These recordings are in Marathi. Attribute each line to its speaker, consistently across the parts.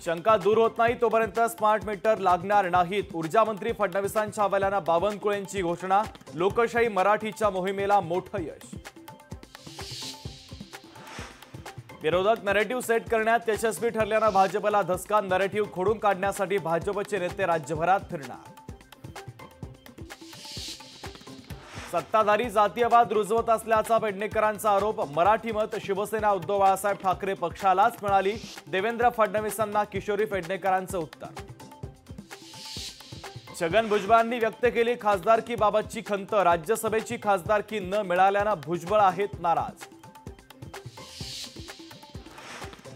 Speaker 1: शंका दूर होत नाही तोपर्यंत स्मार्ट मीटर लागणार नाहीत. ऊर्जा मंत्री फडणवीसांच्या हवाल्यानं बावनकुळेंची घोषणा. लोकशाही मराठीच्या मोहिमेला मोठं यश. विरोधक नरेटिव्ह सेट करण्यात यशस्वी ठरल्यानं भाजपला धसका. नरेटिव्ह खोडून काढण्यासाठी भाजपचे नेते राज्यभरात फिरणार. सत्ताधारी जातीयवाद रुजवत असल्याचा पेडणेकरांचा आरोप. मराठी मत शिवसेना उद्धव बाळासाहेब ठाकरे पक्षालाच मिळाली. देवेंद्र फडणवीसांना किशोरी पेडणेकरांचं उत्तर. छगन भुजबळांनी व्यक्त केली खासदारकीबाबतची खंत. राज्यसभेची खासदारकी न मिळाल्यानं भुजबळ आहेत नाराज.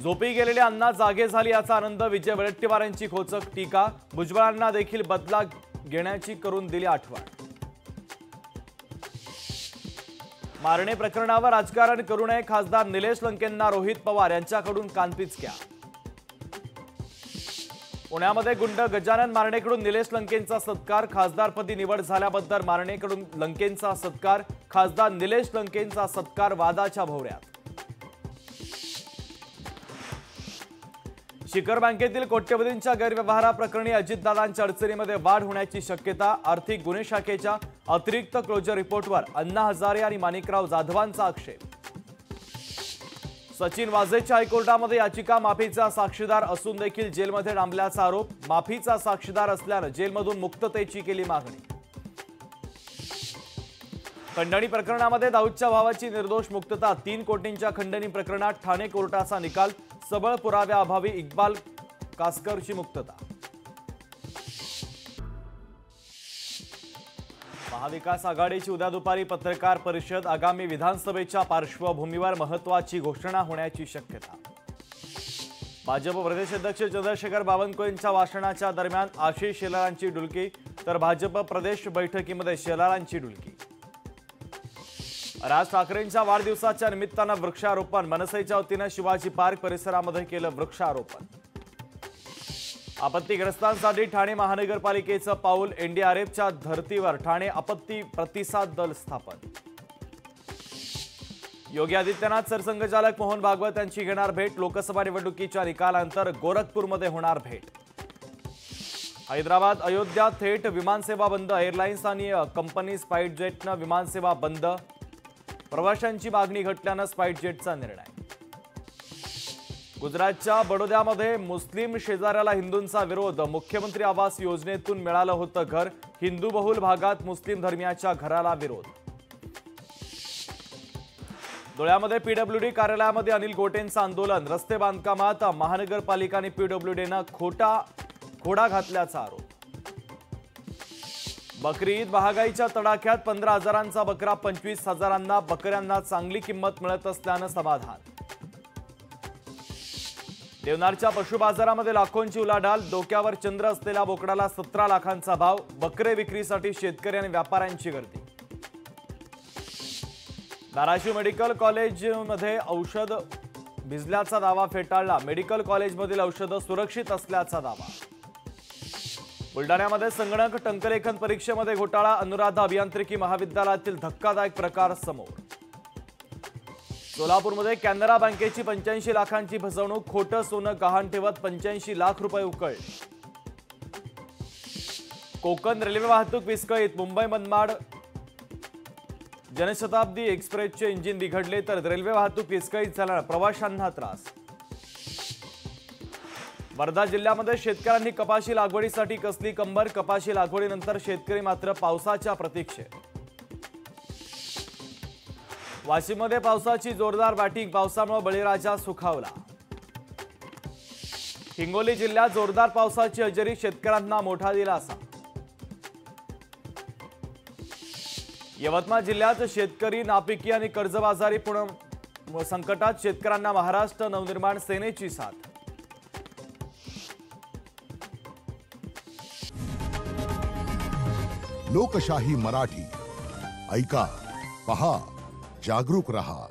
Speaker 1: झोपी गेलेले अण्णा जागे झाली याचा आनंद. विजय वडेट्टीवार यांची खोचक टीका. भुजबळांना देखील बदला घेण्याची करून दिली आठवण. मारणे प्रकरणावर राजकारण करू नये. खासदार निलेश लंकेंना रोहित पवार यांच्याकडून कानपिचक्या. पुण्यामध्ये गुंड गजानन मारणेकडून निलेश लंकेंचा सत्कार. खासदारपदी निवड झाल्याबद्दल मारणेकडून लंकेंचा सत्कार. खासदार निलेश लंकेंचा सत्कार वादाच्या भोवऱ्यात. शिखर बँकेतील कोट्यवधींच्या गैरव्यवहाराप्रकरणी अजितदादांच्या अडचणीमध्ये वाढ होण्याची शक्यता. आर्थिक गुन्हे शाखेच्या अतिरिक्त क्लोजर रिपोर्टवर अण्णा हजारे आणि माणिकराव जाधवांचा आक्षेप. सचिन वाझेच्या हायकोर्टामध्ये याचिका. माफीचा साक्षीदार असून देखील जेलमध्ये डांबल्याचा आरोप. माफीचा साक्षीदार असल्यानं जेलमधून मुक्ततेची केली मागणी. खंडणी प्रकरणामध्ये दाऊदच्या भावाची निर्दोष मुक्तता. 3 कोटींच्या खंडणी प्रकरणात ठाणे कोर्टाचा निकाल. सबळ पुराव्याअभावी इक्बाल कासकरची मुक्तता. महाविकास आघाडीची उद्या दुपारी पत्रकार परिषद. आगामी विधानसभेच्या पार्श्वभूमीवर महत्त्वाची घोषणा होण्याची शक्यता. भाजप प्रदेश अध्यक्ष चंद्रशेखर बावनकुळेंच्या भाषणाच्या दरम्यान आशिष शेलारांची डुलकी. तर भाजप प्रदेश बैठकीमध्ये शेलारांची डुलकी. राज ठाकरेंच्या वाढदिवसाच्या निमित्तानं वृक्षारोपण. मनसेच्या वतीनं शिवाजी पार्क परिसरामध्ये केलं वृक्षारोपण. आपत्तीग्रस्तांसाठी ठाणे महानगरपालिकेचं पाऊल. एनडीआरएफच्या धर्तीवर ठाणे आपत्ती प्रतिसाद दल स्थापन. योगी आदित्यनाथ सरसंघचालक मोहन भागवत यांची घेणार भेट. लोकसभा निवडणुकीच्या निकालानंतर गोरखपूरमध्ये होणार भेट. हैदराबाद अयोध्या थेट विमानसेवा बंद. एअरलाइन्स आणि कंपनी स्पाइस जेटनं विमानसेवा बंद. प्रवाशांची मागणी घटल्यानं स्पाइस जेटचा निर्णय. गुजरातच्या बडोद्यामध्ये मुस्लिम शेजाऱ्याला हिंदूंचा विरोध. मुख्यमंत्री आवास योजनेतून मिळालं होतं घर. हिंदू बहुल भागात मुस्लिम धर्मियाच्या घराला विरोध. धुळ्यामध्ये पीडब्ल्यूडी कार्यालयामध्ये अनिल गोटेंचं आंदोलन. रस्ते बांधकामात महानगरपालिका आणि पीडब्ल्यूडीनं खोडा घातल्याचा आरोप. बकरी ईद महागाईच्या तडाख्यात 15,000चा बकरा 25,000. बकऱ्यांना चांगली किंमत मिळत असल्यानं समाधान. देवनारच्या पशु बाजारामध्ये लाखोंची उलाढाल. डोक्यावर चंद्र असलेल्या बोकडाला 17 लाखांचा भाव. बकरे विक्रीसाठी शेतकरी आणि व्यापाऱ्यांची गर्दी. धाराशिव मेडिकल कॉलेजमध्ये औषध भिजल्याचा दावा फेटाळला. मेडिकल कॉलेजमधील औषधं सुरक्षित असल्याचा दावा. बुलडाण्यामध्ये संगणक टंकलेखन परीक्षेमध्ये घोटाळा. अनुराधा अभियांत्रिकी महाविद्यालयातील धक्कादायक प्रकार समोर. सोलापूरमध्ये कॅनरा बँकेची 85 लाखांची फसवणूक. खोटं सोनं गहाण ठेवत 85 लाख रुपये उकळले. कोकण रेल्वे वाहतूक विस्कळीत. मुंबई मनमाड जनशताब्दी एक्सप्रेसचे इंजिन बिघडले तर रेल्वे वाहतूक विस्कळीत झाल्यानं प्रवाशांना त्रास. वर्धा जिल्ह्यामध्ये शेतकऱ्यांनी कपाशी लागवडीसाठी कसली कंबर. कपाशी लागवडीनंतर शेतकरी मात्र पावसाच्या प्रतीक्षेत. वाशिममध्ये पावसाची जोरदार बॅटिंग. पावसामुळे बळीराजा सुखावला. हिंगोली जिल्ह्यात जोरदार पावसाची हजेरी. शेतकऱ्यांना मोठा दिलासा. यवतमाळ जिल्ह्यात शेतकरी नापिकी आणि कर्जबाजारी पूर्ण संकटात. शेतकऱ्यांना महाराष्ट्र नवनिर्माण सेनेची साथ.
Speaker 2: लोकशाही मराठी ऐका, पहा, जागरूक रहा.